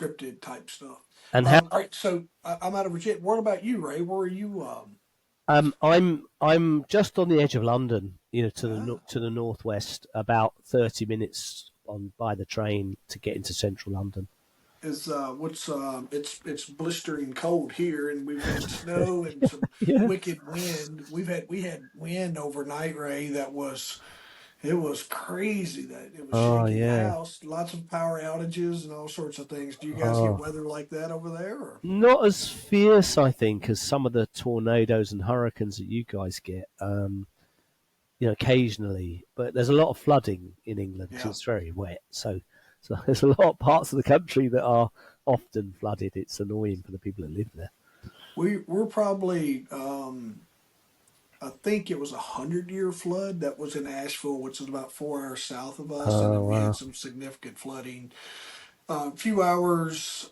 scripted type stuff. And how? All right, so I'm out of Virginia. What about you, Ray? Where are you? I'm just on the edge of London, to the Ah, to the northwest, about 30 minutes on by the train to get into central London. is what's it's blistering cold here, and we've had snow and some Yeah. wicked wind. We had wind overnight, Ray. It was crazy that it was Oh shaking the yeah. house. Lots of power outages and all sorts of things. Do you guys get Oh, weather like that over there? Or? not as fierce, I think, as some of the tornadoes and hurricanes that you guys get. Occasionally, but there's a lot of flooding in England because Yeah, it's very wet. So there's a lot of parts of the country that are often flooded. It's annoying for the people that live there. we're probably I think it was 100-year flood that was in Asheville, which is about 4 hours south of us, and Oh then we had wow. some significant flooding. A few hours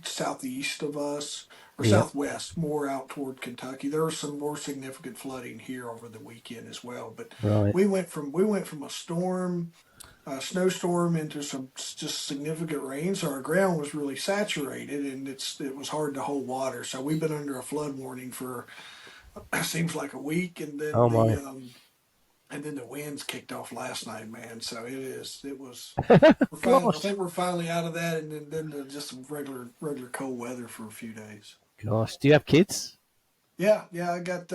southeast of us, or Yep. southwest, more out toward Kentucky. There was some more significant flooding here over the weekend as well. But Right. we went from a storm, a snowstorm, into some just significant rain. So our ground was really saturated, and it was hard to hold water. So we've been under a flood warning for seems like a week, Oh my. and then the winds kicked off last night, man. So it was. I Gosh. think we're finally out of that, and then just some regular cold weather for a few days. Gosh. Do you have kids? Yeah, yeah, I got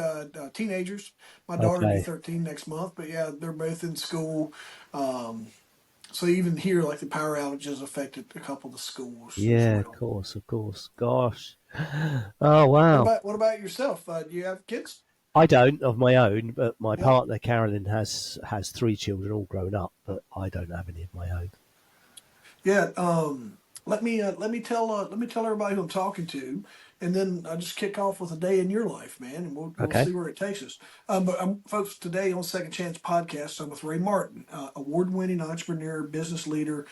teenagers. My daughter will be Okay. 13 next month, but yeah, they're both in school. Um, so even here, like the power outages affected a couple of the schools as Yeah, of well. course, of course. Gosh. Oh wow. What about yourself? Do you have kids? I don't of my own, but my Yeah. partner Carolyn has three children, all grown up, but I don't have any of my own. Yeah, let me tell everybody who I'm talking to, and then I'll just kick off with a day in your life, man, and we'll Okay. see where it takes us. But folks, today on Second Chance Podcast, I'm with Ray Martin, award-winning entrepreneur, business leader,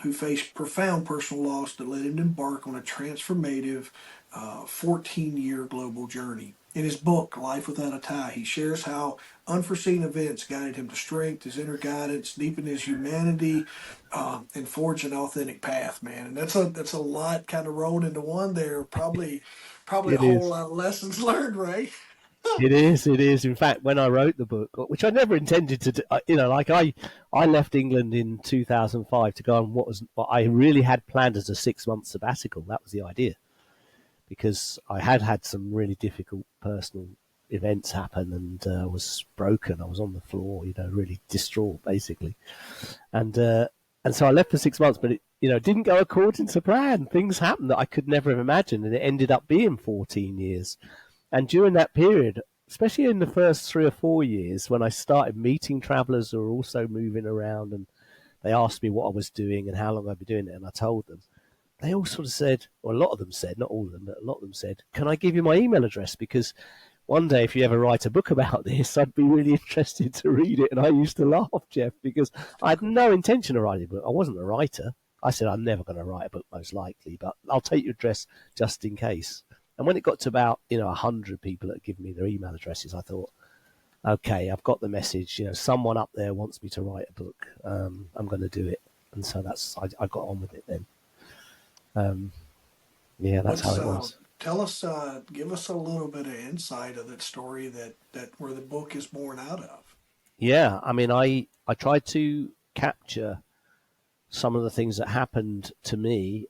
who faced profound personal loss that led him to embark on a transformative 14-year global journey. In his book, Life Without a Tie, he shares how unforeseen events guided him to strength, his inner guidance, deepened his humanity, and forged an authentic path, man. And that's a lot kind of rolled into one there. Probably a It whole is. lot of lessons learned, Ray. It is. It is. In fact, when I wrote the book, which I never intended to do, like I left England in 2005 to go on what I really had planned as a 6 month sabbatical. That was the idea because I had had some really difficult personal events happen and was broken. I was on the floor, really distraught, basically. And and so I left for 6 months, but it didn't go according to plan. Things happened that I could never have imagined, and it ended up being 14 years. And during that period, especially in the first 3 or 4 years, when I started meeting travellers who were also moving around, and they asked me what I was doing and how long I'd be doing it, and I told them, they all sort of said, or a lot of them said, not all of them, but a lot of them said, "Can I give you my email address? Because one day, if you ever write a book about this, I'd be really interested to read it." And I used to laugh, Jeff, because I had no intention of writing a book. I wasn't a writer. I said, I'm never going to write a book, most likely, but I'll take your address just in case. And when it got to about 100 people that give me their email addresses, I thought, okay, I've got the message. Someone up there wants me to write a book. I'm going to do it, and so I got on with it then. Um, yeah, that's how What's it was. Tell us, give us a little bit of insight of that story that where the book is born out of. Yeah, I mean, I tried to capture some of the things that happened to me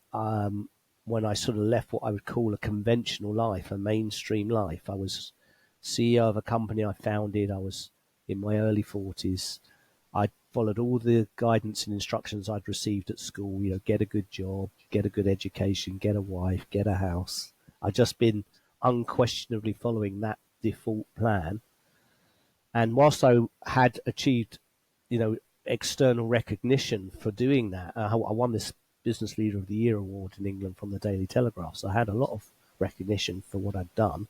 when I sort of left what I would call a conventional life, a mainstream life. I was CEO of a company I founded. I was in my early 40s. I followed all the guidance and instructions I'd received at school. Get a good job, get a good education, get a wife, get a house. I'd just been unquestionably following that default plan. And whilst I had achieved, external recognition for doing that, I won this Business Leader of the Year award in England from the Daily Telegraph. So I had a lot of recognition for what I'd done.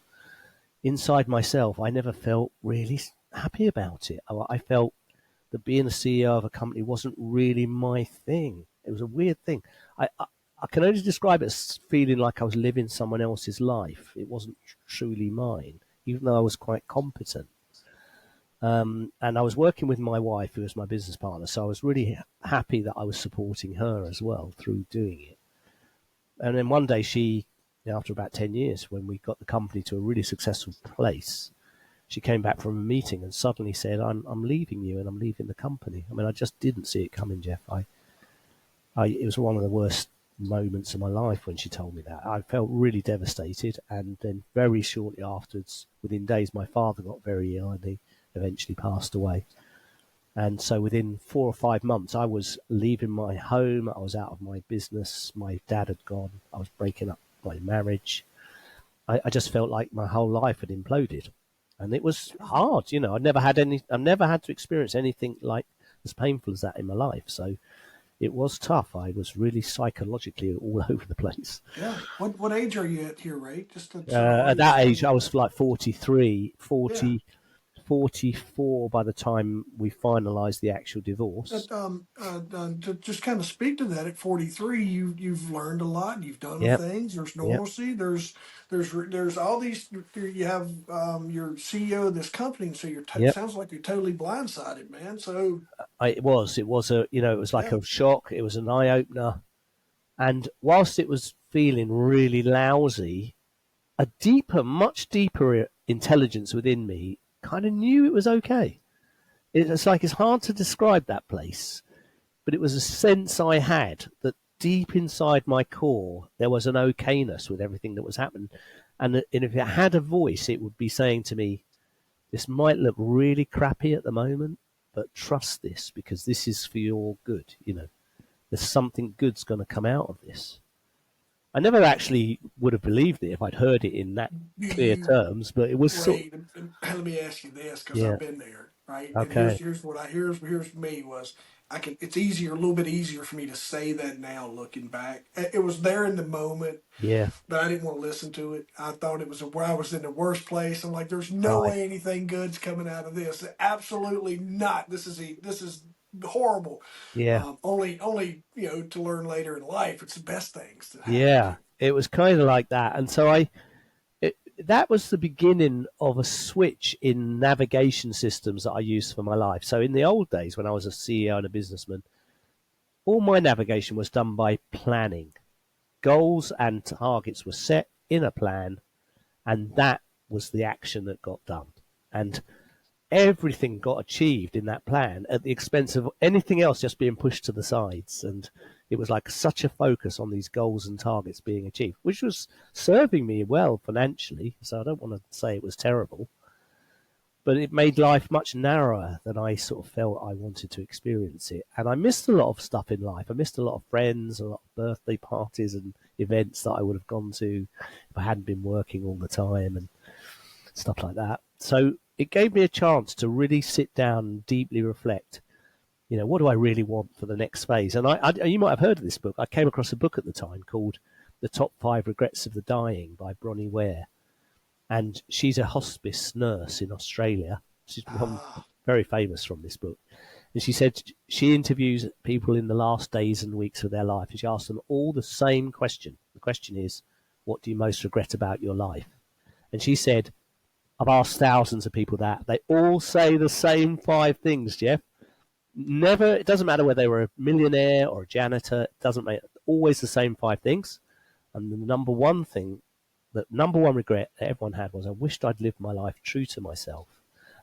Inside myself, I never felt really happy about it. I felt that being a CEO of a company wasn't really my thing. It was a weird thing. I can only describe it as feeling like I was living someone else's life. It wasn't truly mine, even though I was quite competent. And I was working with my wife, who was my business partner, so I was really happy that I was supporting her as well through doing it. And then one day after about 10 years, when we got the company to a really successful place, she came back from a meeting and suddenly said, I'm leaving you and I'm leaving the company. I mean, I just didn't see it coming, Jeff. It was one of the worst moments of my life when she told me that. I felt really devastated. And then very shortly afterwards, within days, my father got very ill and he eventually passed away. And so within 4 or 5 months, I was leaving my home. I was out of my business. My dad had gone. I was breaking up my marriage. I just felt like my whole life had imploded. And it was hard, I've never had to experience anything like as painful as that in my life. So it was tough. I was really psychologically all over the place. Yeah. What age are you at here, Ray? Just to At that age, I was like 43, Yeah. 44 by the time we finalised the actual divorce. To just kind of speak to that, at 43, you've learned a lot. You've done Yep, things. There's yep, normalcy. There's all these. You have your CEO of this company, and so yep. sounds like you're totally blindsided, man. So It was it was like yeah, a shock. It was an eye opener. And whilst it was feeling really lousy, a deeper, much deeper intelligence within me kind of knew it was okay. It's like it's hard to describe that place, but it was a sense I had that deep inside my core there was an okayness with everything that was happening, and if it had a voice, it would be saying to me, "This might look really crappy at the moment, but trust this because this is for your good." There's something good's going to come out of this. I never actually would have believed it if I'd heard it in that do clear you terms, but it was sort. Ray? Let me ask you this, because Yeah. I've been there, right? And Okay. here's what here's me was. It's easier, a little bit easier for me to say that now, looking back. It was there in the moment, Yeah. but I didn't want to listen to it. I thought it was where I was in the worst place. I'm like, there's no Right. way anything good's coming out of this. Absolutely not. This is horrible. Yeah. Only to learn later in life, it's the best things that happen to Yeah. you. It was kind of like that, and so that was the beginning of a switch in navigation systems that I used for my life. So in the old days, when I was a CEO and a businessman, all my navigation was done by planning. Goals and targets were set in a plan, and that was the action that got done. And everything got achieved in that plan at the expense of anything else just being pushed to the sides. And it was like such a focus on these goals and targets being achieved, which was serving me well financially. So I don't want to say it was terrible, but it made life much narrower than I sort of felt I wanted to experience it. And I missed a lot of stuff in life. I missed a lot of friends, a lot of birthday parties and events that I would have gone to if I hadn't been working all the time and stuff like that. So it gave me a chance to really sit down and deeply reflect. What do I really want for the next phase? And you might have heard of this book. I came across a book at the time called "The Top 5 Regrets of the Dying" by Bronnie Ware, and she's a hospice nurse in Australia. She's become Ah, very famous from this book. And she said she interviews people in the last days and weeks of their life, and she asks them all the same question. The question is, what do you most regret about your life? And she said, I've asked thousands of people that. They all say the same 5 things, Jeff. Never, it doesn't matter whether they were a millionaire or a janitor, it doesn't matter. Always the same 5 things. And the number one regret that everyone had was I wished I'd lived my life true to myself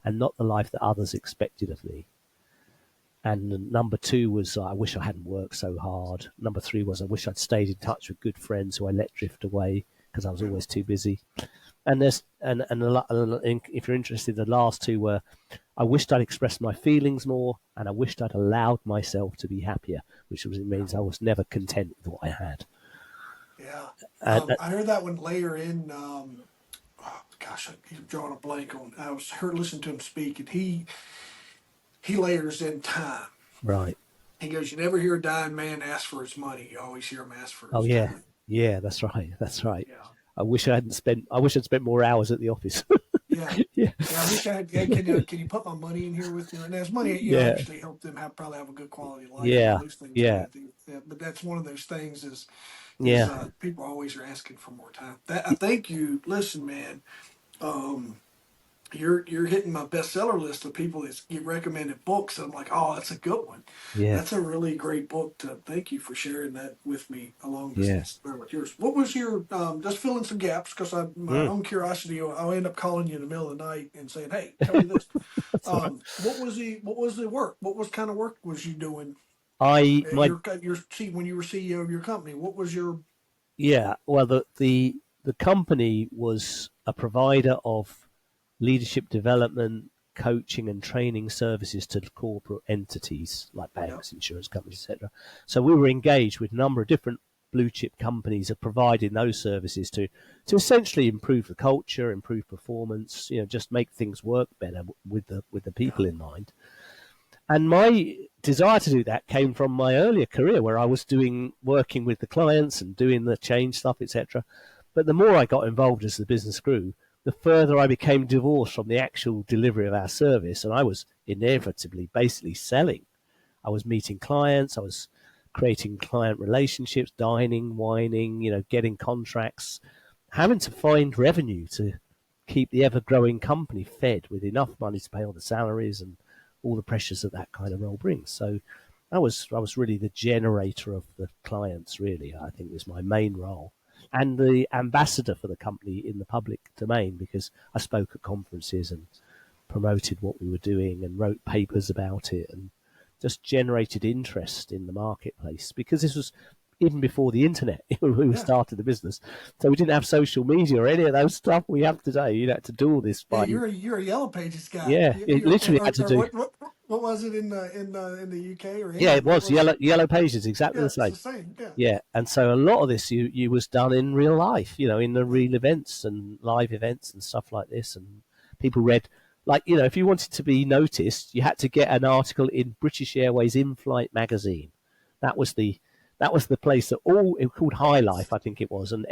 and not the life that others expected of me. And number 2 was I wish I hadn't worked so hard. Number 3 was I wish I'd stayed in touch with good friends who I let drift away because I was always too busy. And if you're interested, the last 2 were I wished I'd expressed my feelings more, and I wished I'd allowed myself to be happier, which means I was never content with what I had. yeah. And I heard that one later in. Oh, gosh, I'm drawing a blank on. I was listening to him speak, and he layers in time. right. He goes, "You never hear a dying man ask for his money. You always hear him ask for Oh his yeah, time." yeah, that's right, that's right. Yeah. I wish I'd spent more hours at the office. Yeah. Yeah, Yeah, I wish I had. Can you put my money in here with me? And as money, yeah, actually help them probably have a good quality of life and all yeah, those things. yeah, Yeah, but that's one of those things is yeah, people always are asking for more time. That I think you listen, man. Um, you're hitting my bestseller list of people that get recommended books. I'm like, oh, that's a good one. Yeah, That's a really great book. Thank you for sharing that with me along this yeah. story with yours. What was your just fill in some gaps because my Mm, own curiosity. I'll end up calling you in the middle of the night and saying, hey, tell me this. that's all right. What was the work? What was kind of work was you doing I at my your see when you were CEO of your company? What was your Yeah, well, the company was a provider of leadership development, coaching, and training services to corporate entities like yeah banks, insurance companies, etc. So we were engaged with a number of different blue chip companies of providing those services to essentially improve the culture, improve performance, just make things work better with the yeah people in mind. And my desire to do that came from my earlier career where I was working with the clients and doing the change stuff, etc. But the more I got involved as the business grew, the further I became divorced from the actual delivery of our service. And I was inevitably basically selling. I was meeting clients, I was creating client relationships, dining, wining, getting contracts, having to find revenue to keep the ever growing company fed with enough money to pay all the salaries and all the pressures that that kind of role brings. So I was really the generator of the clients. Really, I think was my main role, and the ambassador for the company in the public domain because I spoke at conferences and promoted what we were doing and wrote papers about it and just generated interest in the marketplace because this was even before the internet when we yeah started the business. So we didn't have social media or any of those stuff we have today. You had to do all this yeah by, you're a Yellow Pages guy. yeah, it literally had to Or do. what was it in the UK or Yeah, it England? What was was yellow pages, exactly yeah the it's the same. same yeah. Yeah, and so a lot of this you was done in real life, in the real events and live events and stuff like this, and people read like if you wanted to be noticed, you had to get an article in British Airways in-flight magazine. That was the that was the place that it was called High Life, I think it was, and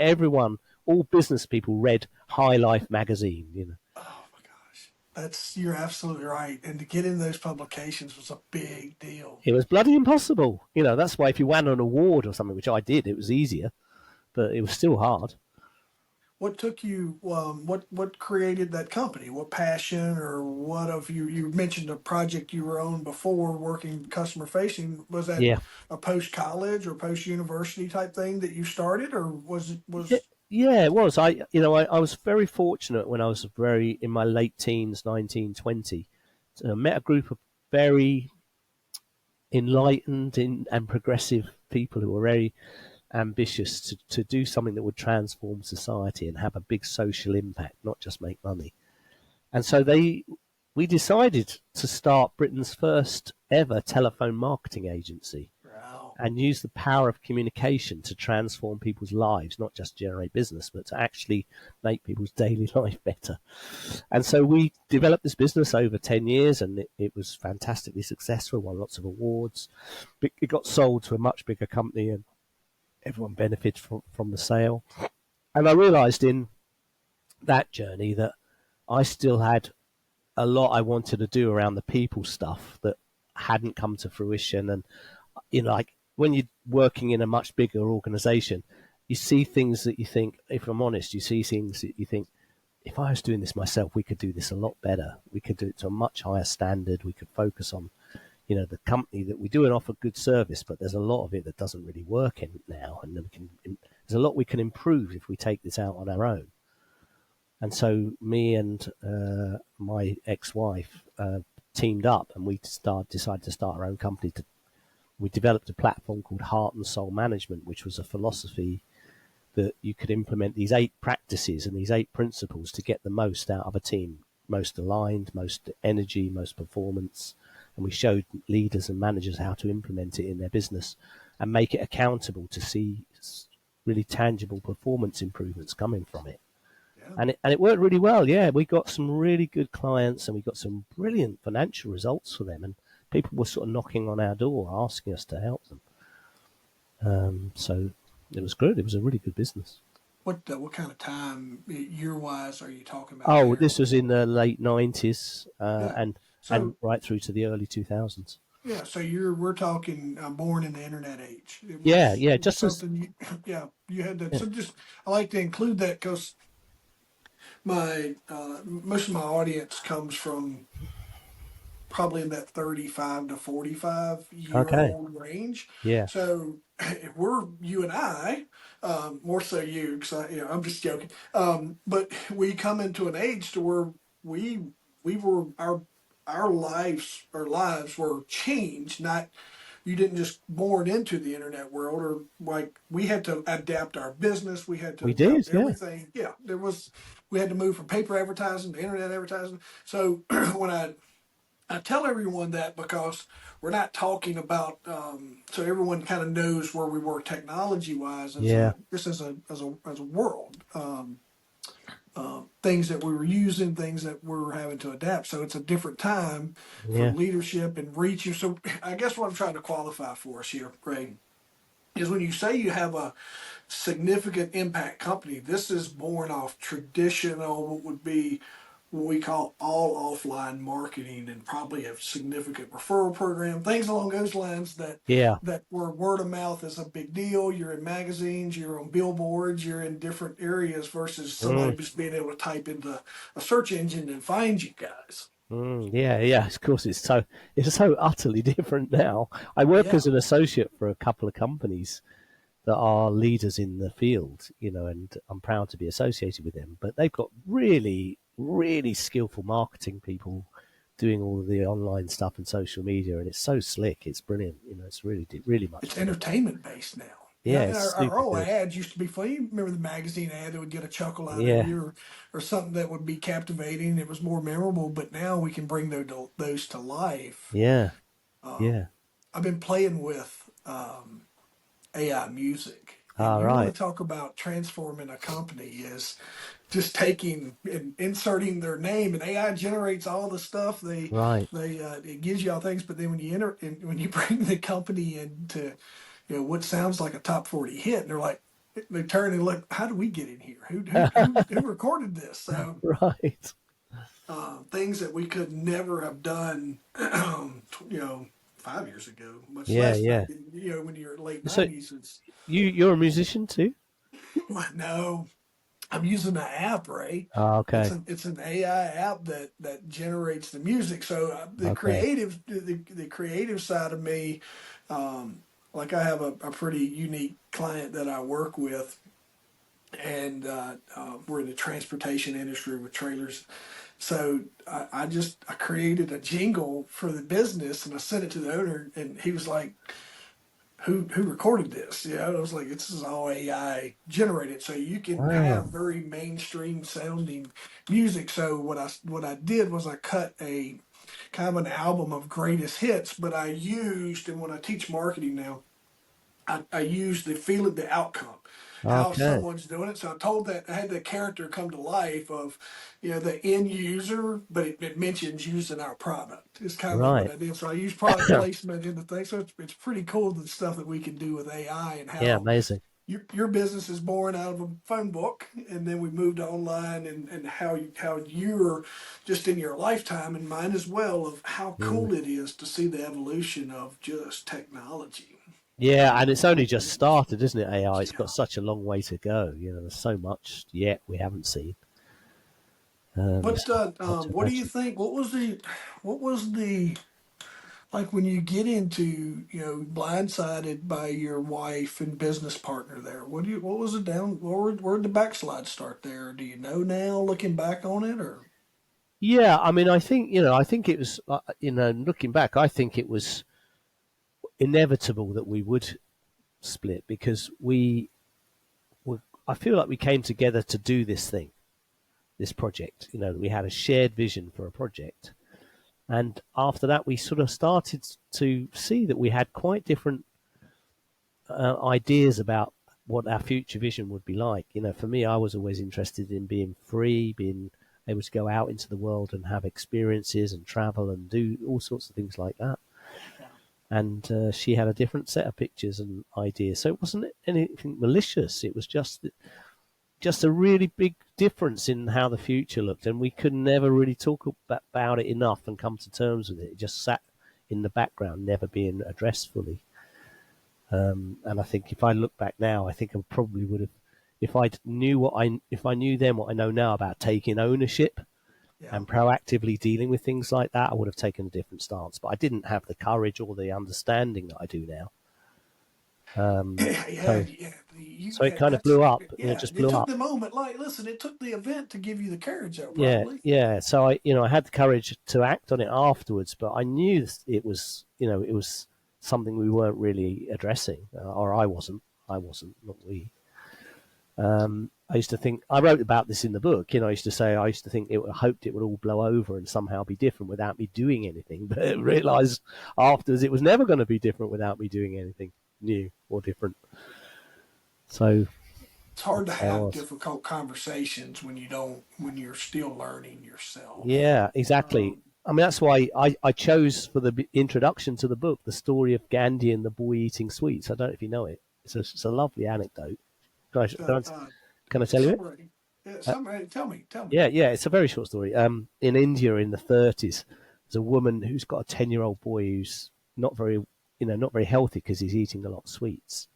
all business people read High Life magazine. Oh my gosh, that's you're absolutely right. And to get in those publications was a big deal. It was bloody impossible. That's why if you won an award or something, which I did, it was easier, but it was still hard. What took you? What created that company? What passion or what of you? You mentioned a project you were on before, working customer facing. Was that Yeah. a post college or post university type thing that you started, or was it Yeah, was? yeah, it was. I was very fortunate when I was in my late teens, 19, 20. So I met a group of very enlightened and progressive people who were very ambitious to do something that would transform society and have a big social impact, not just make money. And so we decided to start Britain's first ever telephone marketing agency Wow. and use the power of communication to transform people's lives, not just generate business, but to actually make people's daily life better. And so we developed this business over 10 years and it was fantastically successful, won lots of awards. It got sold to a much bigger company and everyone benefited from the sale. And I realized in that journey that I still had a lot I wanted to do around the people stuff that hadn't come to fruition. And like when you're working in a much bigger organization, you see things that you think, if I'm honest, you see things that you think, if I was doing this myself, we could do this a lot better. We could do it to a much higher standard. We could focus on, the company that we do and offer good service, but there's a lot of it that doesn't really work in now. And there's a lot we can improve if we take this out on our own. And so me and my ex-wife teamed up and we decided to start our own company. We developed a platform called Heart and Soul Management, which was a philosophy that you could implement these 8 practices and these 8 principles to get the most out of a team, most aligned, most energy, most performance. And we showed leaders and managers how to implement it in their business and make it accountable to see really tangible performance improvements coming from it. Yeah. And it worked really well. Yeah, we got some really good clients and we got some brilliant financial results for them. And people were sort of knocking on our door asking us to help them. So it was good. It was a really good business. What kind of time year wise are you talking about Oh, there? this was in the late 90s Yeah. and So right through to the early 2000s. yeah, so we're talking born in the internet age. Yeah, yeah, It was just as something you, yeah, you had to. yeah, So just I like to include that because my most of my audience comes from probably in that 35 to 45 year Okay. old range. Yeah. So if we're you and I, more so you, because I'm just joking. But we come into an age to where we we were our lives were changed. Not you didn't just born into the internet world, or like we had to adapt our business. We had to We did. adapt Yeah. everything. Yeah, we had to move from paper advertising to internet advertising. So when I tell everyone that because we're not talking about so everyone kind of knows where we were technology wise as Yeah. a just as a world, things that we were using, things that we were having to adapt. So it's a different time for Yeah. leadership and reach. So I guess what I'm trying to qualify for us here, Ray, is when you say you have a significant impact company, this is born off traditional, what would be what we call all offline marketing, and probably a significant referral program, things along those lines Yeah. that where word of mouth is a big deal. You're in magazines, you're on billboards, you're in different areas versus somebody Mm. just being able to type into a search engine and find you guys. Mm. Yeah. Yeah. Of course, it's so utterly different now. I work Yeah. as an associate for a couple of companies that are leaders in the field, and I'm proud to be associated with them. But they've got really, really skillful marketing people doing all of the online stuff and social media, and it's so slick. It's brilliant. It's really, really much It's better. entertainment based now. Yeah, And it's our super old good. ads used to be funny. You remember the magazine ad that would get a chuckle out of Yeah, you, or something that would be captivating. It was more memorable. But now we can bring those to life. yeah, Um, yeah. I've been playing with AI music, and All you want right, to talk about transforming a company is just taking and inserting their name, and AI generates all the stuff. right. It gives you all things, but then when you enter and when you bring the company into what sounds like a top 40 hit, and they're like they turn and look, how did we get in here? Who recorded this? So Right. things that we could never have done, you know, 5 years ago, much Yeah, less back yeah. in, when you're late So 90s. It's you're a musician too? no, I'm using an app, Ray. It's Okay, an AI app that generates the music. So okay. the creative side of me, like I have a pretty unique client that I work with, and we're in the transportation industry with trailers. So I created a jingle for the business and I sent it to the owner, and he was like, who recorded this? Yeah, I was like, this is all AI generated, so you can have Wow. very mainstream sounding music. So what I did was I cut a kind of an album of greatest hits, but I used, and when I teach marketing now, I use the feeling, the outcome, how Okay. someone's doing it. So I had the character come to life of, the end user, but it mentions using our product. It's kind of what Right. I did. So I use product placement in the thing. So it's pretty cool the stuff that we can do with AI, and Yeah, how amazing. your business is born out of a phone book, and then we moved to online, and how you're just in your lifetime and mine as well, of how Mm. cool it is to see the evolution of just technology. Yeah, and it's only just started, isn't it? AI. It's got Yeah. such a long way to go. There's so much yet we haven't seen. It's such a What do you magic. think? What was the like when you get into blindsided by your wife and business partner there? What was it down? Where'd the backslide start there? Do you know now, looking back on it, or Yeah, I mean, I think it was, looking back, I think it was inevitable that we would split because I feel like we came together to do this thing, this project. That we had a shared vision for a project, and after that, we sort of started to see that we had quite different ideas about what our future vision would be like. For me, I was always interested in being free, being able to go out into the world and have experiences and travel and do all sorts of things like that. And she had a different set of pictures and ideas. So it wasn't anything malicious. It was just a really big difference in how the future looked, and we could never really talk about it enough and come to terms with it. It just sat in the background, never being addressed fully. And I think if I look back now, I think I probably would have if I knew then what I know now about taking ownership Yeah. and proactively dealing with things like that, I would have taken a different stance. But I didn't have the courage or the understanding that I do now. Yeah, So, yeah. so it kind of blew up. It Yeah. just It blew took up. the moment. Like, listen, it took the event to give you the courage, though. Yeah, Probably. yeah. So I had the courage to act on it afterwards, but I knew it was, it was something we weren't really addressing, or I wasn't. I wasn't, not we. I used to think I wrote about this in the book. I used to say I used to think I hoped it would all blow over and somehow be different without me doing anything, but I realised afterwards it was never going to be different without me doing anything new or different. So It's hard to that's how it have was. difficult conversations when you're still learning yourself. Yeah, exactly. Um, I mean, that's why I chose for the introduction to the book the story of Gandhi and the boy eating sweets. I don't know if you know it. It's a lovely anecdote. Can I, can uh, I, uh, can I tell you it? Somebody, Uh, somebody, tell me. yeah, yeah, it's a very short story. In India in the 30s, there's a woman who's got a 10-year-old boy who's not very healthy because he's eating a lot of sweets.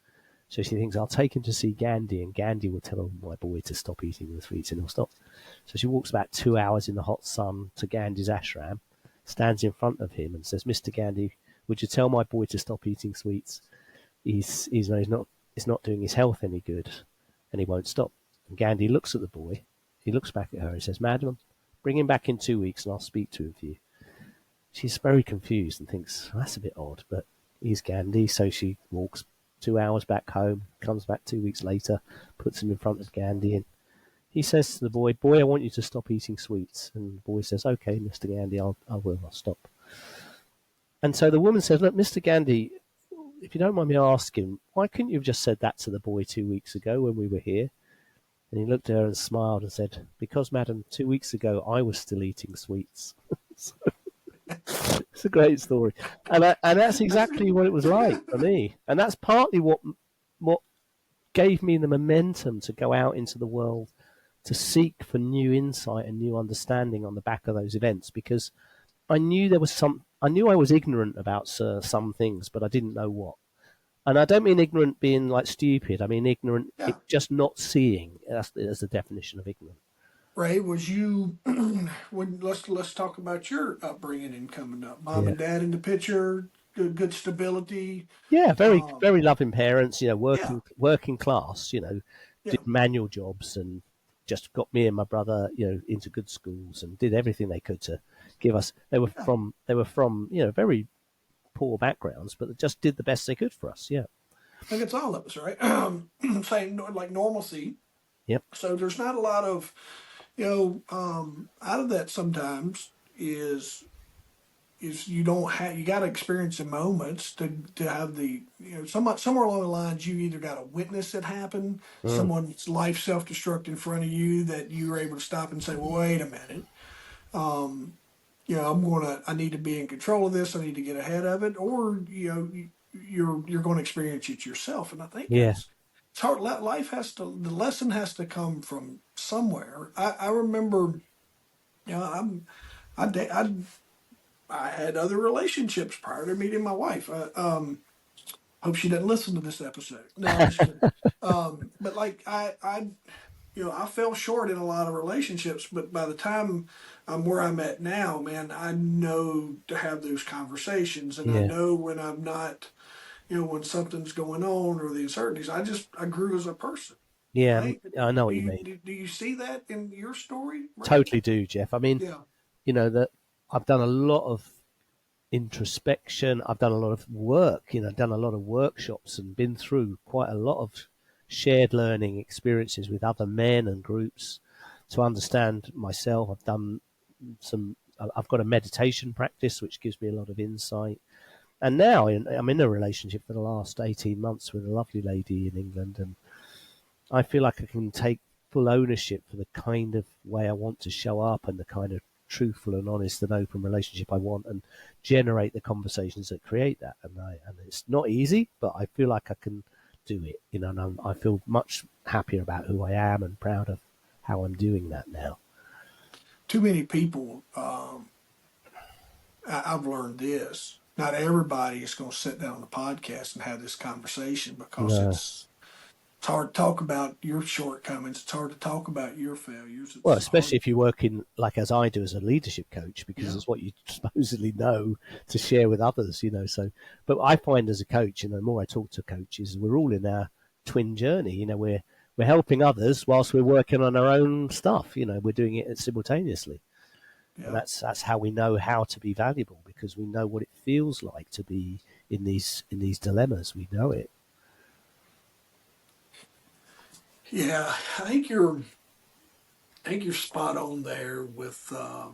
So she thinks, I'll take him to see Gandhi, and Gandhi will tell my boy to stop eating the sweets, and he'll stop. So she walks about 2 hours in the hot sun to Gandhi's ashram, stands in front of him, and says, "Mr. Gandhi, would you tell my boy to stop eating sweets? He's not doing his health any good, and he won't stop." And Gandhi looks at the boy. He looks back at her and says, "Madam, bring him back in 2 weeks, and I'll speak to him for you." She's very confused and thinks, that's a bit odd, but he's Gandhi. So she walks 2 hours back home, comes back 2 weeks later, puts him in front of Gandhi, and he says to the boy, "Boy, I want you to stop eating sweets." And the boy says, "Okay, Mr. Gandhi, I'll stop." And so the woman says, "Look, Mr. Gandhi, if you don't mind me asking, why couldn't you have just said that to the boy 2 weeks ago when we were here?" And he looked at her and smiled and said, "Because, madam, 2 weeks ago I was still eating sweets." It's a great story, and that's exactly what it was like for me, and that's partly what gave me the momentum to go out into the world to seek for new insight and new understanding on the back of those events, because I knew I was ignorant about some things, but I didn't know what. And I don't mean ignorant being like stupid. I mean ignorant, Yeah, just not seeing. That's the definition of ignorant. Ray, was you? Let's talk about your upbringing and coming up. Mom Yeah. and dad in the picture, good stability. Yeah, very Um, very loving parents. yeah, Working class. yeah, Did manual jobs and just got me and my brother, into good schools and did everything they could to give us. yeah. They were from very poor backgrounds, but they just did the best they could for us. Yeah. I think it's all of us, right? Saying like normalcy. Yep. So there's not a lot of, out of that sometimes is you don't have you got to experience the moments to have the somewhere along the lines you either got to witness it happen, Mm. someone's life self destruct in front of you that you were able to stop and say, well, wait a minute, I need to be in control of this, I need to get ahead of it, or you're going to experience it yourself, and I think Yeah. it's hard. Life has to the lesson has to come from somewhere. I remember, I'm I, da- I had other relationships prior to meeting my wife. Hope she doesn't listen to this episode. No, I'm just kidding. But like I fell short in a lot of relationships. But by the time I'm where I'm at now, man, I know to have those conversations, and I Yeah. know when I'm not, when something's going on or the uncertainties. I grew as a person, Yeah. right? I know Do what you you mean. do you see that in your story, Ray? Totally do, Jeff. I mean, Yeah, that I've done a lot of introspection. I've done a lot of work, done a lot of workshops and been through quite a lot of shared learning experiences with other men and groups to understand myself. I've got a meditation practice which gives me a lot of insight. And now I'm in a relationship for the last 18 months with a lovely lady in England, and I feel like I can take full ownership for the kind of way I want to show up and the kind of truthful and honest and open relationship I want, and generate the conversations that create that. And it's not easy, but I feel like I can do it. And I feel much happier about who I am and proud of how I'm doing that now. too many people. I've learned this. Not everybody is going to sit down on the podcast and have this conversation because No. It's hard to talk about your shortcomings. It's hard to talk about your failures. Well, It's especially hard. if you work in, like as I do as a leadership coach, because Yeah. it's what you supposedly know to share with others, So, but I find as a coach, the more I talk to coaches, we're all in our twin journey. We're helping others whilst we're working on our own stuff. We're doing it simultaneously, and Yeah. that's how we know how to be valuable, because we know what it feels like to be in these dilemmas. We know it. Yeah. I think you're spot on there with, yeah,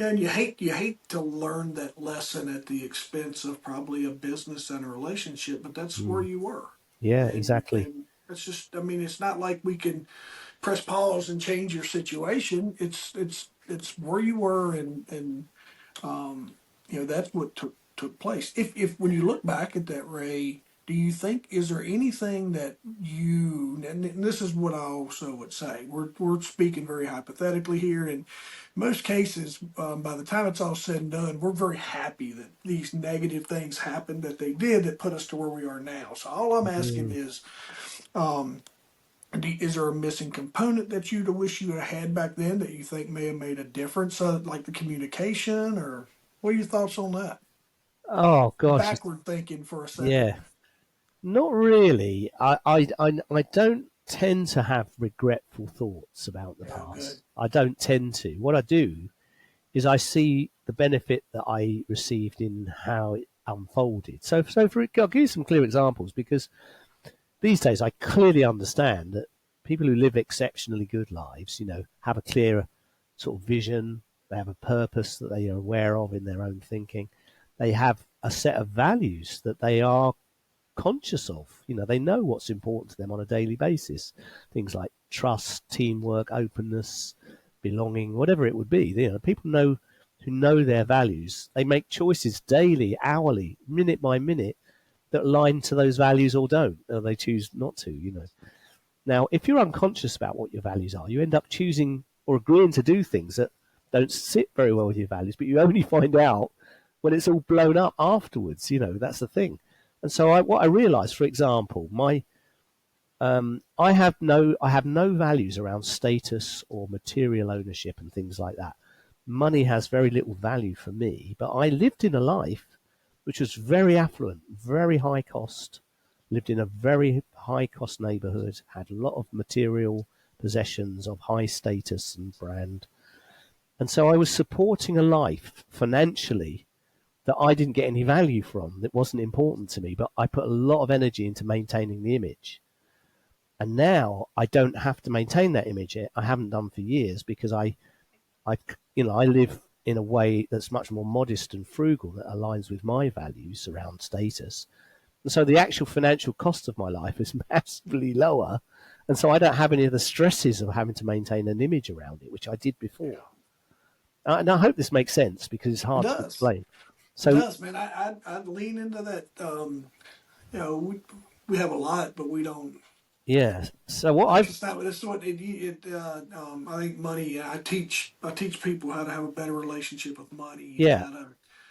and you hate to learn that lesson at the expense of probably a business and a relationship, but that's where Mm. you were. Yeah, And exactly. it's just, I mean, it's not like we can press pause and change your situation. It's where you were, and that's what took place. If when you look back at that, Ray, do you think, is there anything that and this is what I also would say. We're speaking very hypothetically here. In most cases, by the time it's all said and done, we're very happy that these negative things happened, that they did, that put us to where we are now. So all I'm asking Mm. is, is there a missing component that you'd wish you had back then that you think may have made a difference, like the communication, or what are your thoughts on that? Oh gosh, Backward thinking for a second. yeah. Not really. I don't tend to have regretful thoughts about the Yeah, good. past. I don't tend to. What I do is I see the benefit that I received in how it unfolded. I'll give you some clear examples, because these days I clearly understand that people who live exceptionally good lives, have a clear sort of vision, they have a purpose that they are aware of in their own thinking, they have a set of values that they are conscious of. They know what's important to them on a daily basis. Things like trust, teamwork, openness, belonging, whatever it would be. People who know their values. They make choices daily, hourly, minute by minute that align to those values or don't, or they choose not to. Now, if you're unconscious about what your values are, you end up choosing or agreeing to do things that don't sit very well with your values, but you only find out when it's all blown up afterwards. That's the thing. And so what I realised, for example, I have no values around status or material ownership and things like that. Money has very little value for me, but I lived in a life which was very affluent, very high cost, lived in a very high cost neighborhood, had a lot of material possessions of high status and brand. And so I was supporting a life financially that I didn't get any value from, that wasn't important to me, but I put a lot of energy into maintaining the image. And now I don't have to maintain that image. I haven't done for years, because I live in a way that's much more modest and frugal, that aligns with my values around status. And so the actual financial cost of my life is massively lower. And so I don't have any of the stresses of having to maintain an image around it, which I did Yeah, before. And I hope this makes sense, because it's it hard to does. explain. It So, does, man. I'd lean into that. We have a lot, but we don't. yeah. So what Like I've, it's not. It's what I think money. I teach people how to have a better relationship with money, and yeah, how to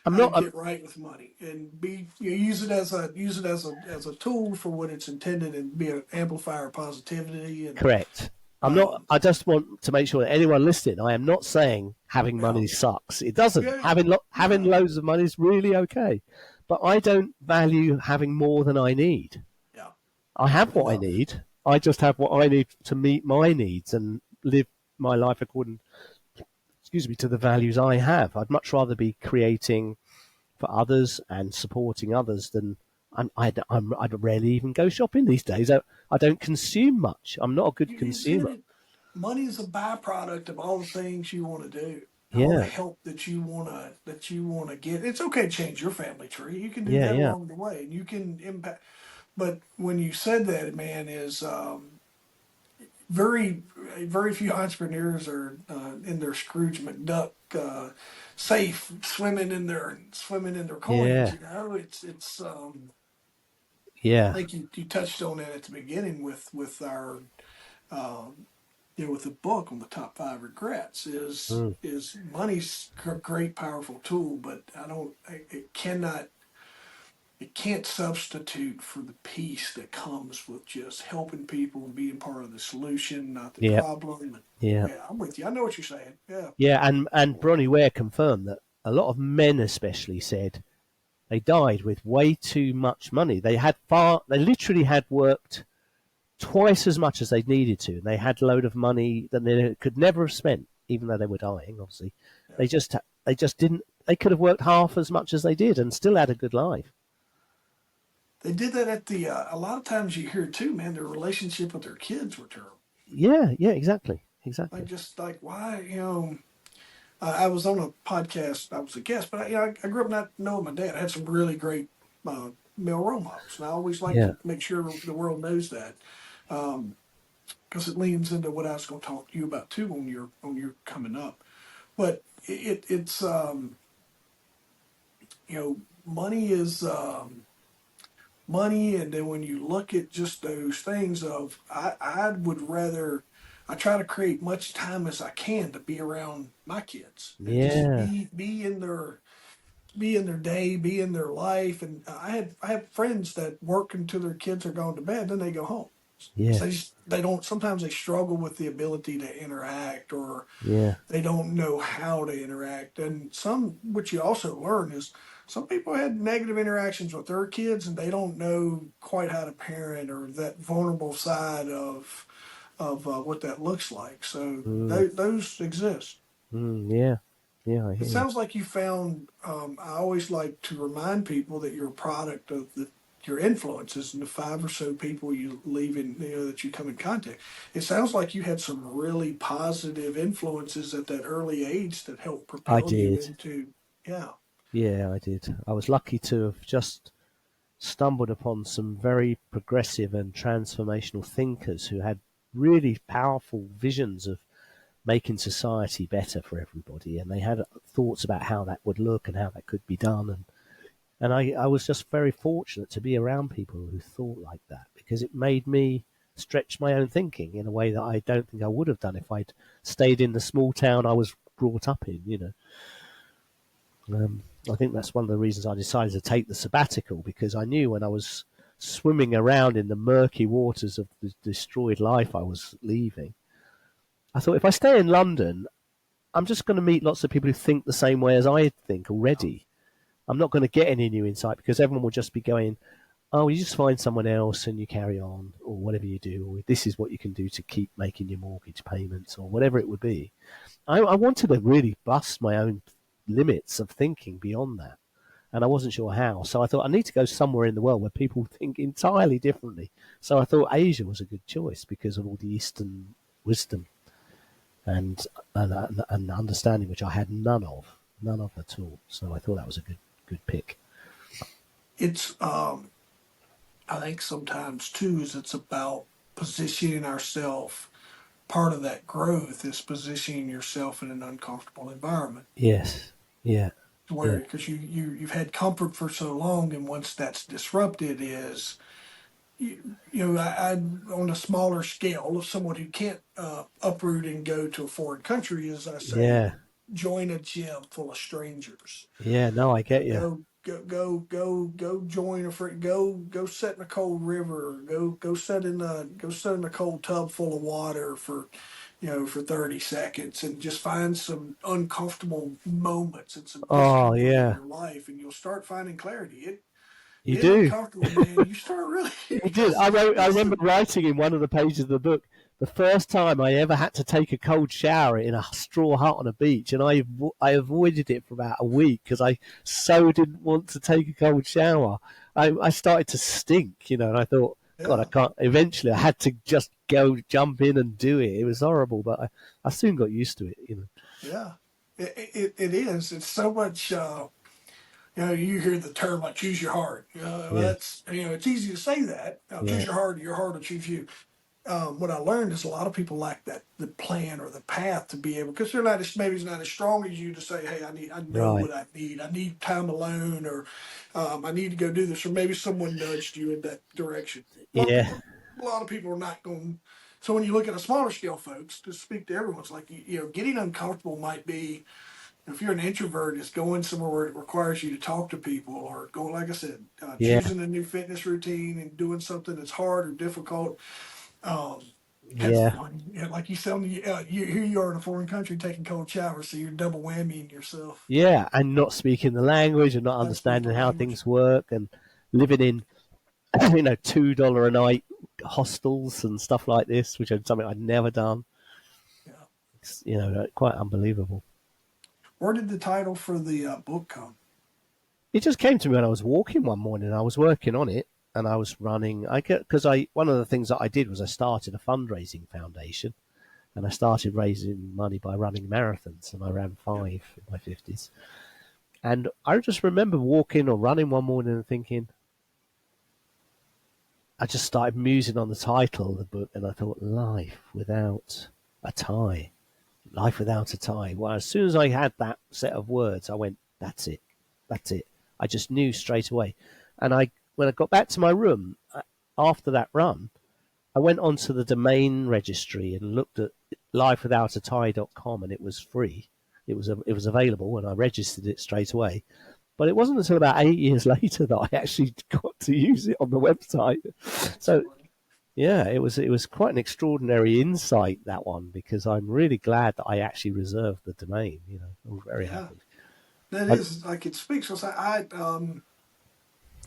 I'm how to not, get right with money, and use it as a tool for what it's intended, and be an amplifier of positivity. And correct. I'm not. um, I just want to make sure that anyone listening, I am not saying having yeah, money sucks. It doesn't. yeah, Having no, loads of money is really okay, but I don't value having more than I need. yeah, I have what I enough. need. I just have what I need to meet my needs and live my life according, excuse me, to the values I have. I'd much rather be creating for others and supporting others than I'd rarely even go shopping these days. I don't consume much. I'm not a good You said consumer. it. Money is a byproduct of all the things you want to do, all the Yeah, help that you wanna get. It's okay to change your family tree. You can do yeah, that yeah, along the way, and you can impact. But when you said that, man, is very very few entrepreneurs are in their Scrooge McDuck safe, swimming in their coins. yeah, I yeah. think you touched on that at the beginning with our um, with the book on the top five regrets. is Mm. is money's a great powerful tool, but I don't it cannot it can't substitute for the peace that comes with just helping people and being part of the solution, not the Yeah, problem. And yeah, yeah, I'm with you. I know what you're saying. Yeah. yeah. And Bronnie Ware confirmed that a lot of men, especially, said they died with way too much money. They literally had worked twice as much as they needed to. They had a load of money that they could never have spent, even though they were dying. Obviously, Yeah. they just didn't. They could have worked half as much as they did and still had a good life. They did that at the, a lot of times you hear too, man, their relationship with their kids were terrible. Yeah, yeah, exactly, Like, exactly. just like, why, I was on a podcast, I was a guest, but I grew up not knowing my dad. I had some really great male role models. And I always like Yeah, to make sure the world knows that. Because it leans into what I was going to talk to you about too on your coming up. But it's money is money, and then when you look at just those things of I would rather I try to create much time as I can to be around my kids and just yeah, be in their day, be in their life. And I have friends that work until their kids are gone to bed, then they go home. yeah, So they don't. Sometimes they struggle with the ability to interact, or yeah, they don't know how to interact. And some, which you also learn, is some people had negative interactions with their kids, and they don't know quite how to parent or that vulnerable side of what that looks like. So mm, those exist. yeah, yeah. I It hear you. sounds like you found. I always like to remind people that you're a product of your influences and the five or so people you leave in, that you come in contact. It sounds like you had some really positive influences at that early age that helped I propel you did. into, yeah, Yeah, I did. I was lucky to have just stumbled upon some very progressive and transformational thinkers who had really powerful visions of making society better for everybody, and they had thoughts about how that would look and how that could be done. And I was just very fortunate to be around people who thought like that because it made me stretch my own thinking in a way that I don't think I would have done if I'd stayed in the small town I was brought up in. I think that's one of the reasons I decided to take the sabbatical because I knew when I was swimming around in the murky waters of the destroyed life I was leaving, I thought if I stay in London, I'm just going to meet lots of people who think the same way as I think already. I'm not going to get any new insight because everyone will just be going, oh, you just find someone else and you carry on, or whatever you do, or this is what you can do to keep making your mortgage payments, or whatever it would be. I wanted to really bust my own limits of thinking beyond that. And I wasn't sure how. So I thought I need to go somewhere in the world where people think entirely differently. So I thought Asia was a good choice because of all the Eastern wisdom and understanding, which I had none of at all. So I thought that was a good pick. it's I think sometimes too is it's about positioning ourselves. Part of that growth is positioning yourself in an uncomfortable environment Yes. Yeah. where Yeah. because you've had comfort for so long, and once that's disrupted is I on a smaller scale of someone who can't uproot and go to a foreign country, as I say, Yeah. join a gym full of strangers. Yeah. No, I get you. Go join a friend. Go sit in a cold river. Go sit in a cold tub full of water for, for 30 seconds, and just find some uncomfortable moments and some Oh, discomfort in yeah. your life, and you'll start finding clarity. It You Getting do. uncomfortable, man. You start really You did. because I remember listen, writing in one of the pages of the book the first time I ever had to take a cold shower in a straw hut on a beach, and I avoided it for about a week because I so didn't want to take a cold shower. I started to stink, and I thought, God, I yeah, can't. Eventually, I had to just go jump in and do it. It was horrible, but I soon got used to it. yeah. It is. It's so much. You hear the term like "choose your heart." Yeah, That's it's easy to say that. Choose yeah, your heart will choose you. What I learned is a lot of people lack the plan or the path to be able because they're not maybe it's not as strong as you to say, hey, I know right. what I need time alone, or I need to go do this, or maybe someone nudged you in that direction. Yeah, A lot of people are not going. So when you look at a smaller scale, folks, to speak to everyone, it's like getting uncomfortable might be If you're an introvert, it's going somewhere where it requires you to talk to people, or going, like I said, Yeah, choosing a new fitness routine and doing something that's hard or difficult. Because, yeah, like you said, here you are in a foreign country taking cold showers, so you're double whammying yourself. yeah, and not speaking the language and not Not speaking the understanding how language. things work and living in $2 a night hostels and stuff like this, which is something I'd never done. Yeah. It's, quite unbelievable. Where did the title for the book come? It just came to me when I was walking one morning. I was working on it and I was running. One of the things that I did was I started a fundraising foundation and I started raising money by running marathons, and I ran Yeah. 5 in my 50s. And I just remember walking or running one morning and thinking, I just started musing on the title of the book, and I thought, Life Without a Tie. Life Without a Tie. Well, as soon as I had that set of words, I went, that's it. That's it. I just knew straight away. And when I got back to my room after that run, I went onto the domain registry and looked at lifewithoutatie.com, and it was free. It was available, and I registered it straight away. But it wasn't until about 8 years later that I actually got to use it on the website. That's So funny. yeah, it was quite an extraordinary insight, that one, because I'm really glad that I actually reserved the domain. I'm very Yeah. happy. That I, is like it speaks. Cause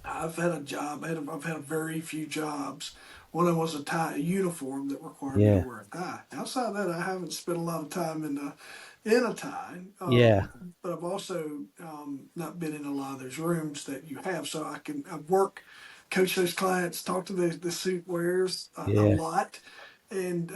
I've had a job. I've had very few jobs. One of them was a uniform that required me to yeah, wear a tie. Outside of that, I haven't spent a lot of time in a tie. yeah, But I've also not been in a lot of those rooms that you have. So I work, coach those clients, talk to the suit wearers a yeah, lot, and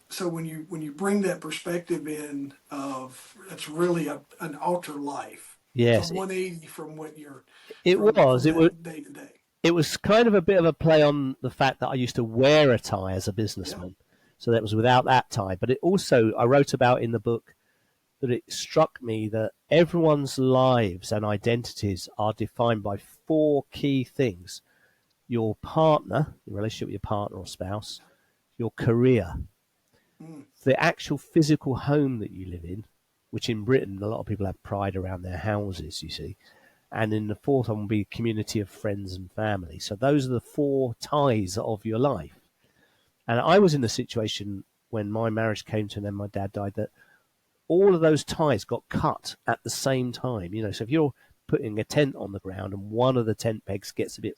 so when you bring that perspective in of it's really an alter life. It's a yes. 180 from what you're It from was. It was. that day to day. It was kind of a bit of a play on the fact that I used to wear a tie as a Yeah. businessman, so that was without that tie. But it also, I wrote about in the book that it struck me that everyone's lives and identities are defined by four key things: your partner, your relationship with your partner or spouse, your career, Mm, the actual physical home that you live in, which in Britain a lot of people have pride around their houses, you see. And in the fourth one will be community of friends and family. So those are the four ties of your life. And I was in the situation when my marriage came to an end, my dad died, that all of those ties got cut at the same time. So if you're putting a tent on the ground and one of the tent pegs gets a bit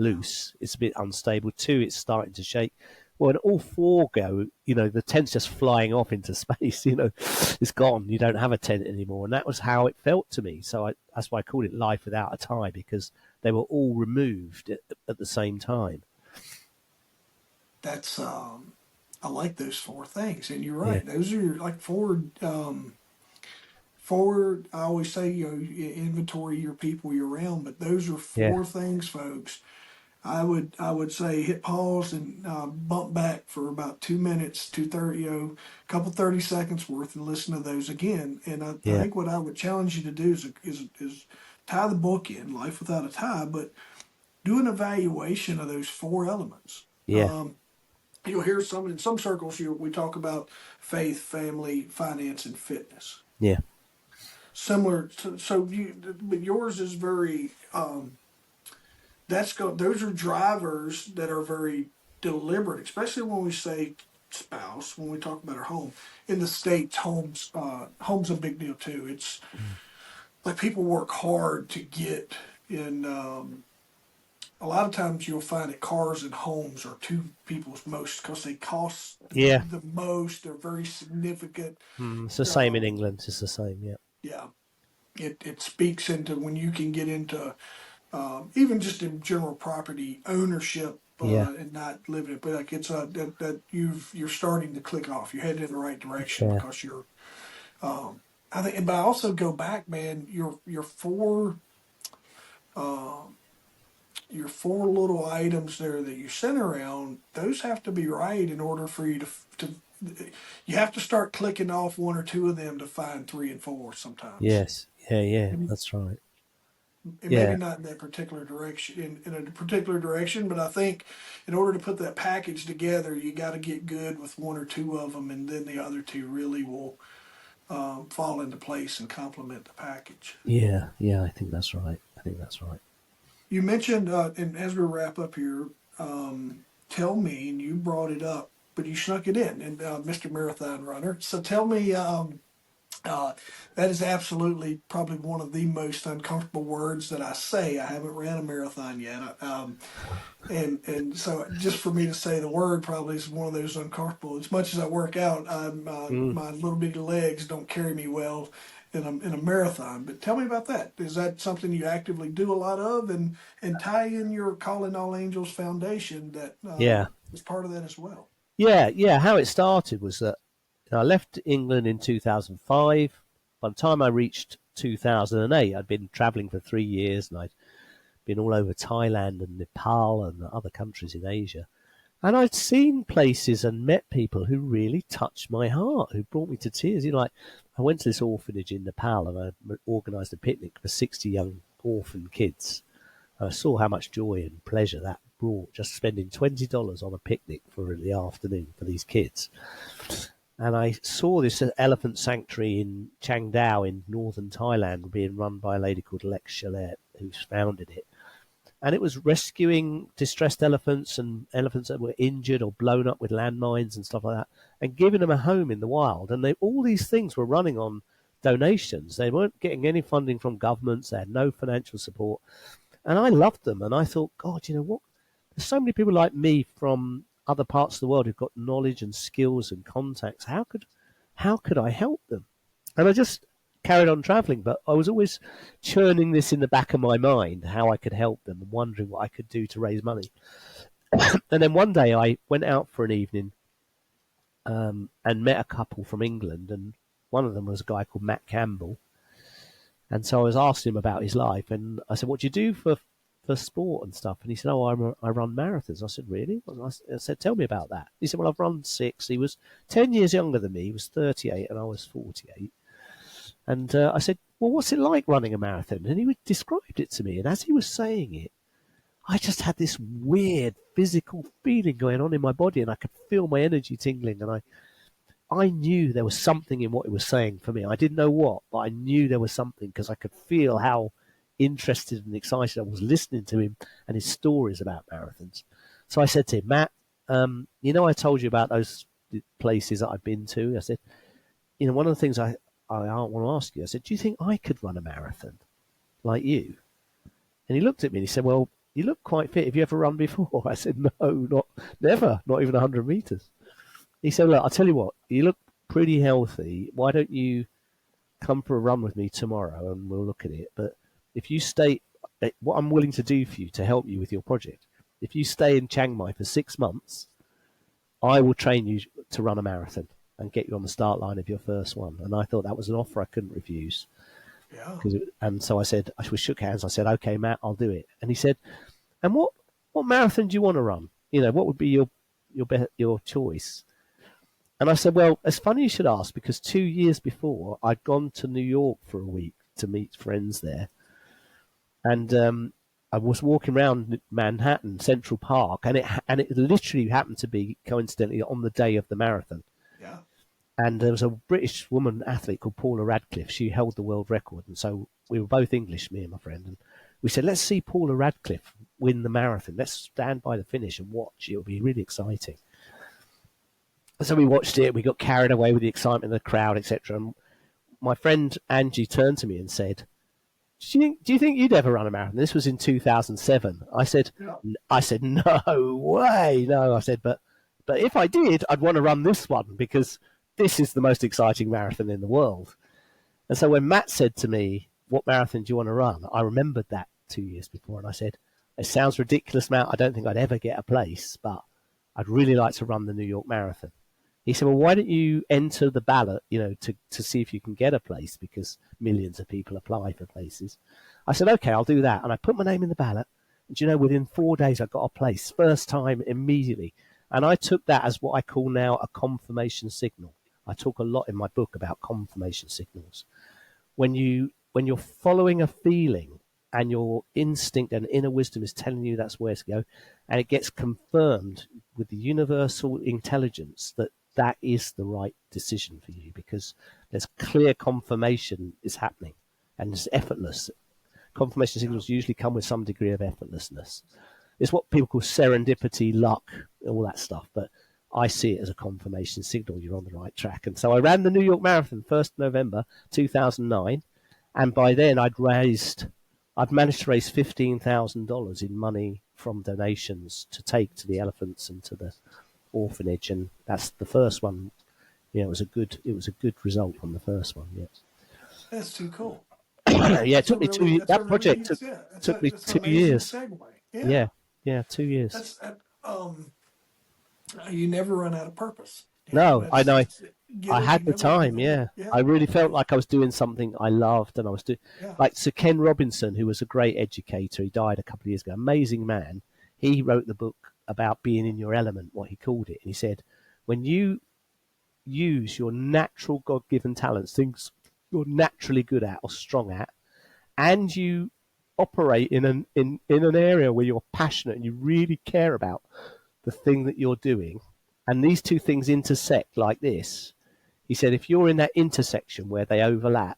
yeah. loose, it's a bit unstable. Two, it's starting to shake. Well, when all four go, the tent's just flying off into space. It's gone. You don't have a tent anymore, and that was how it felt to me. So that's why I called it Life Without a Tie, because they were all removed at the same time. That's I like those four things, and you're Yeah, right. Those are like four. Four. I always say you inventory your people you're around, but those are yeah, four things, folks. I would say hit pause and bump back for about 2 minutes, 2:30, couple 30 seconds worth, and listen to those again. And I yeah, think what I would challenge you to do is tie the book in Life Without a Tie, but do an evaluation of those four elements. yeah, You'll hear in some circles we talk about faith, family, finance, and fitness. yeah, Similar to but yours is very those are drivers that are very deliberate, especially when we say spouse, when we talk about our home. In the States, home's a big deal too. It's like people work hard to get in. A lot of times you'll find that cars and homes are two people's most because they cost yeah. the most. They're very significant. It's the same in Um, England. It's the same. Yeah, yeah, it speaks into when you can get into even just in general property ownership yeah, and not living it, but like it's that you're starting to click off. You're headed in the right direction yeah, because you're. Um, I think, but I also go back, man. Your four little items there that you center around. Those have to be right in order for you to. You have to start clicking off one or two of them to find three and four sometimes. yes, yeah, yeah. That's right. And maybe Yeah, not in that particular direction, in a particular direction, but I think in order to put that package together, you got to get good with one or two of them, and then the other two really will fall into place and complement the package. Yeah, yeah, I think that's right. I think that's right. You mentioned, and as we wrap up here, tell me, and you brought it up, but you snuck it in, and Mr. Marathon Runner. So tell me, that is absolutely probably one of the most uncomfortable words that I say. I haven't ran a marathon yet, and so just for me to say the word probably is one of those uncomfortable. As much as I work out, Mm. my little bitty legs don't carry me well in a marathon. But tell me about that. Is that something you actively do a lot of, and tie in your Calling All Angels Foundation that Yeah, is part of that as well? yeah, yeah. How it started was that I left England in 2005. By the time I reached 2008, I'd been travelling for 3 years, and I'd been all over Thailand and Nepal and other countries in Asia. And I'd seen places and met people who really touched my heart, who brought me to tears. Like, I went to this orphanage in Nepal and I organised a picnic for 60 young orphan kids. And I saw how much joy and pleasure that brought, just spending $20 on a picnic for the afternoon for these kids. And I saw this elephant sanctuary in Chiang Dao in northern Thailand being run by a lady called Lex Chalet, who's founded it. And it was rescuing distressed elephants and elephants that were injured or blown up with landmines and stuff like that, and giving them a home in the wild. And all these things were running on donations. They weren't getting any funding from governments. They had no financial support. And I loved them. And I thought, God, you know what? There's so many people like me from other parts of the world who've got knowledge and skills and contacts. How could I help them? And I just carried on traveling, but I was always churning this in the back of my mind, how I could help them and wondering what I could do to raise money. And then one day I went out for an evening and met a couple from England, and one of them was a guy called Matt Campbell. And so I was asking him about his life, and I said, "What do you do for sport and stuff?" And he said, "Oh, I run marathons." I said, "Really?" I said, "Tell me about that." He said, "Well, I've run 6." He was 10 years younger than me. He was 38 and I was 48. And I said, "Well, what's it like running a marathon?" And he described it to me. And as he was saying it, I just had this weird physical feeling going on in my body, and I could feel my energy tingling. And I knew there was something in what he was saying for me. I didn't know what, but I knew there was something because I could feel how interested and excited I was listening to him and his stories about marathons. So I said to him, "Matt, I told you about those places that I've been to." I said, one of the things I want to ask you, I said, "Do you think I could run a marathon like you?" And he looked at me and he said, "Well, you look quite fit. Have you ever run before?" I said, "No, never, not even 100 meters." He said, "Look, I'll tell you what, you look pretty healthy. Why don't you come for a run with me tomorrow and we'll look at it? But if you stay, what I'm willing to do for you to help you with your project, if you stay in Chiang Mai for 6 months, I will train you to run a marathon and get you on the start line of your first one." And I thought that was an offer I couldn't refuse. Yeah. And so I said, we shook hands. I said, "Okay, Matt, I'll do it." And he said, "And what marathon do you want to run? What would be your choice?" And I said, "Well, it's funny you should ask, because 2 years before I'd gone to New York for a week to meet friends there. And I was walking around Manhattan, Central Park, and it literally happened to be coincidentally on the day of the marathon. Yeah. And there was a British woman athlete called Paula Radcliffe. She held the world record. And so we were both English, me and my friend. And we said, let's see Paula Radcliffe win the marathon. Let's stand by the finish and watch. It'll be really exciting. And so we watched it. We got carried away with the excitement of the crowd, etc. And my friend Angie turned to me and said, do you think you'd ever run a marathon? This was in 2007. I said, "No way. No." I said, but if I did, I'd want to run this one because this is the most exciting marathon in the world. And so when Matt said to me, "What marathon do you want to run?" I remembered that 2 years before. And I said, "It sounds ridiculous, Matt. I don't think I'd ever get a place, but I'd really like to run the New York Marathon." He said, "Well, why don't you enter the ballot, to see if you can get a place, because millions of people apply for places." I said, "Okay, I'll do that." And I put my name in the ballot. And, within 4 days, I got a place. First time, immediately. And I took that as what I call now a confirmation signal. I talk a lot in my book about confirmation signals. When you're following a feeling and your instinct and inner wisdom is telling you that's where to go, and it gets confirmed with the universal intelligence that is the right decision for you, because There's clear confirmation is happening, and it's effortless. Confirmation signals usually come with some degree of effortlessness. It's what people call serendipity, luck, all that stuff. But I see it as a confirmation signal you're on the right track. And so I ran the New York Marathon 1st November 2009, and by then I'd managed to raise $15,000 in money from donations to take to the elephants and to the orphanage, and that's the first one. It was a good result on the first one. Yeah. That's too cool. Yeah, it took me 2 years. That project took me That's an 2 amazing years. segue. Yeah, 2 years. That's you never run out of purpose. No, I know. I Gil, had the time. Yeah, I really felt like I was doing something I loved, and I was doing like Sir Ken Robinson, who was a great educator. He died a couple of years ago. Amazing man. He wrote the book about being in your element, what he called it, and he said, when you use your natural God-given talents, things you're naturally good at or strong at, and you operate in an area where you're passionate and you really care about the thing that you're doing, and these two things intersect like this, he said, if you're in that intersection where they overlap,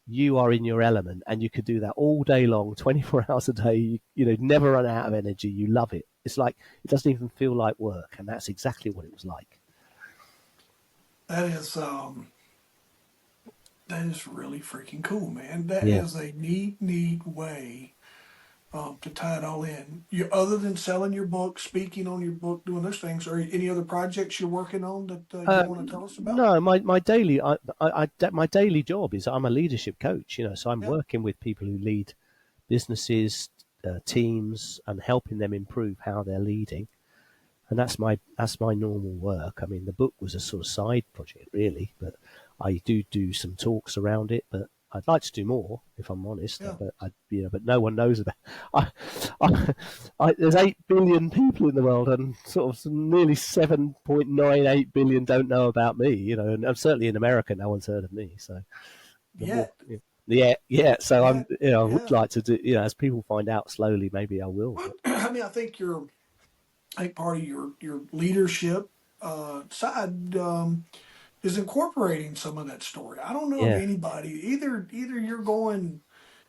you are in your element, and you could do that all day long, 24 hours a day. Never run out of energy. You love it. It's like it doesn't even feel like work, and that's exactly what it was like. That is really freaking cool, man. That is a neat way to tie it all in. Other than selling your book, speaking on your book, doing those things, are any other projects you're working on that you want to tell us about? No, my daily my daily job is I'm a leadership coach. So I'm working with people who lead businesses, teams, and helping them improve how they're leading. And that's my normal work. I mean, the book was a sort of side project, really, but I do some talks around it. But I'd like to do more, if I'm honest. But no one knows about. There's 8 billion people in the world, and sort of nearly 7.98 billion don't know about me. And I'm certainly in America, no one's heard of me. So So I would like to do. As people find out slowly, maybe I will. I mean, I think part of your leadership side is incorporating some of that story. I don't know of anybody either you're going.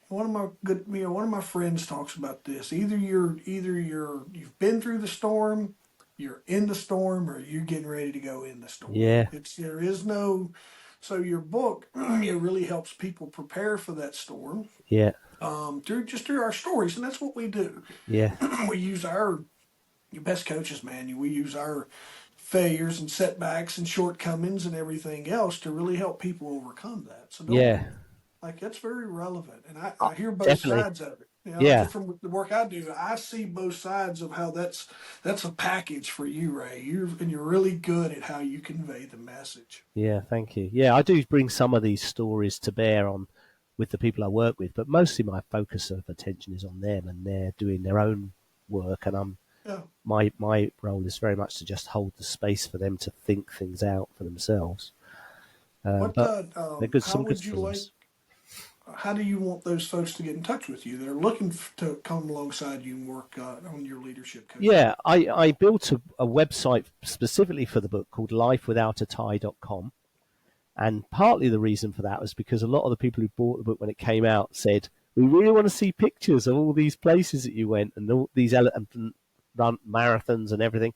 One of my friends talks about this. Either you've been through the storm, you're in the storm, or you're getting ready to go in the storm. Yeah. There is no. So your book it really helps people prepare for that storm. Yeah. Through our stories, and that's what we do. Yeah. We use your best coaches, man. We use our failures and setbacks and shortcomings and everything else to really help people overcome that. So that's very relevant, and I hear both sides of it. From the work I do, I see both sides of how that's a package for you, Ray. You're really good at how you convey the message. Yeah, thank you. Yeah, I do bring some of these stories to bear on with the people I work with, but mostly my focus of attention is on them, and they're doing their own work, and my role is very much to just hold the space for them to think things out for themselves. But they're good. Some good stories. How do you want those folks to get in touch with you? They're looking to come alongside you and work on your leadership coaching. Yeah, I built a website specifically for the book called lifewithoutatie.com. And partly the reason for that was because a lot of the people who bought the book when it came out said, we really want to see pictures of all these places that you went and all these run marathons and everything.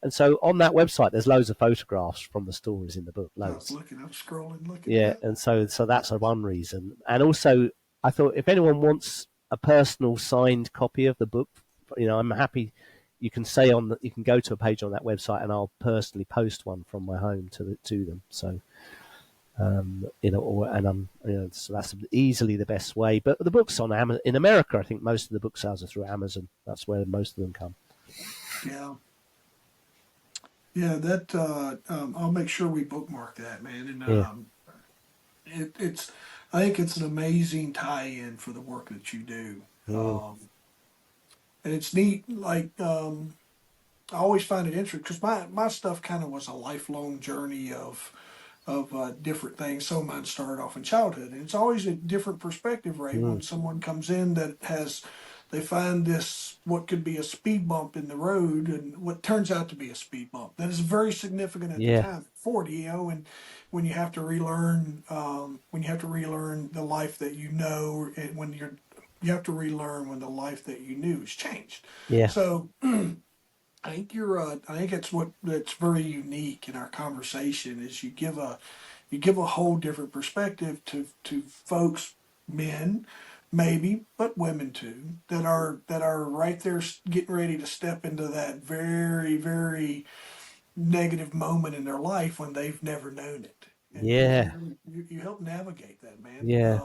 And so on that website, there's loads of photographs from the stories in the book. Loads. I'm scrolling, looking. Yeah, and so that's one reason. And also, I thought if anyone wants a personal signed copy of the book, I'm happy. You can you can go to a page on that website, and I'll personally post one from my home to them. So, so that's easily the best way. But the book's on Amazon in America. I think most of the book sales are through Amazon. That's where most of them come. Yeah. Yeah, that I'll make sure we bookmark that, man. And I think it's an amazing tie-in for the work that you do. And it's neat. Like I always find it interesting because my stuff kind of was a lifelong journey of different things. Some of mine started off in childhood, and it's always a different perspective, right? When someone comes in that has they find this, what could be a speed bump in the road, and what turns out to be a speed bump. That is very significant at the Yeah. time, 40, and when you have to relearn, the life that you know, and you have to relearn when the life that you knew has changed. Yeah. So I think I think that's very unique in our conversation is you give a whole different perspective to folks, men, maybe, but women too, that are right there getting ready to step into that very, very negative moment in their life when they've never known it. And Yeah. you help navigate that, man. Yeah.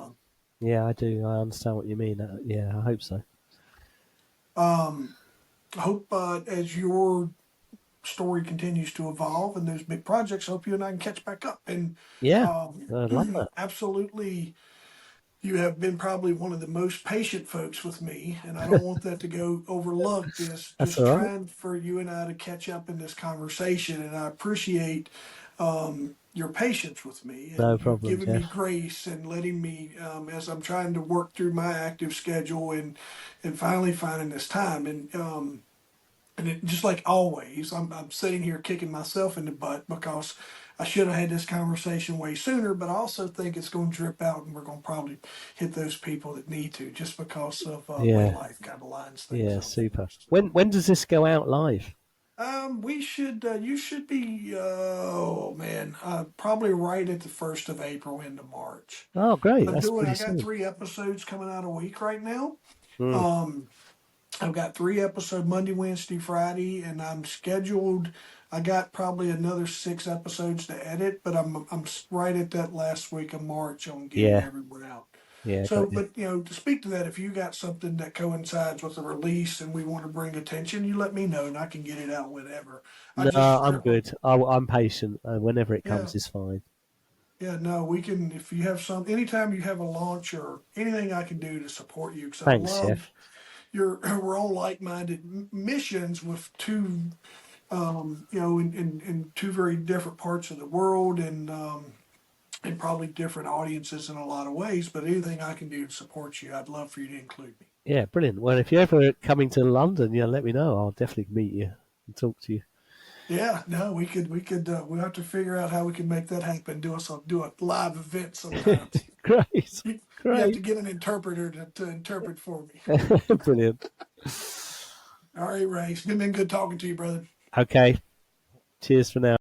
Yeah, I do. I understand what you mean. Yeah, I hope so. Um, I hope as your story continues to evolve and there's big projects, I hope you and I can catch back up. And Yeah, I'd love that. absolutely, you have been probably one of the most patient folks with me, and I don't want that to go overlooked. That's Just all right. trying for you and I to catch up in this conversation, and I appreciate your patience with me No and you problem, giving me Jeff. grace and letting me as I'm trying to work through my active schedule and finally finding this time and it, just like always, I'm sitting here kicking myself in the butt because I should have had this conversation way sooner, but I also think it's going to drip out and we're going to probably hit those people that need to just because of way Yeah. life kind of lines things Yeah, up for super. us. When does this go out live? You should be, oh man, probably right at the 1st of April into March. Oh, great. That's pretty I got soon. 3 episodes coming out a week right now. Mm. Um, I've got 3 episodes Monday, Wednesday, Friday, and I'm scheduled. I got probably another 6 episodes to edit, but I'm right at that last week of March on getting Yeah. everyone out. Yeah, So, got you. but to speak to that, if you got something that coincides with the release and we want to bring attention, you let me know and I can get it out whenever. I No, just I'm trip 'em. good. I'm patient. Whenever it Yeah, comes is fine. yeah. No, we can. If you have anytime you have a launch or anything I can do to support you, because I Thanks, love Jeff. we're on like-minded missions with two in two very different parts of the world and probably different audiences in a lot of ways. But anything I can do to support you, I'd love for you to include me. Yeah, brilliant. Well, if you're ever coming to London, let me know. I'll definitely meet you and talk to you. Yeah, no, we'll have to figure out how we can make that happen. Do a live event sometime. Great. You have to Great. get an interpreter to interpret for me. Brilliant. All right, Ray. It's been good talking to you, brother. Okay. Cheers for now.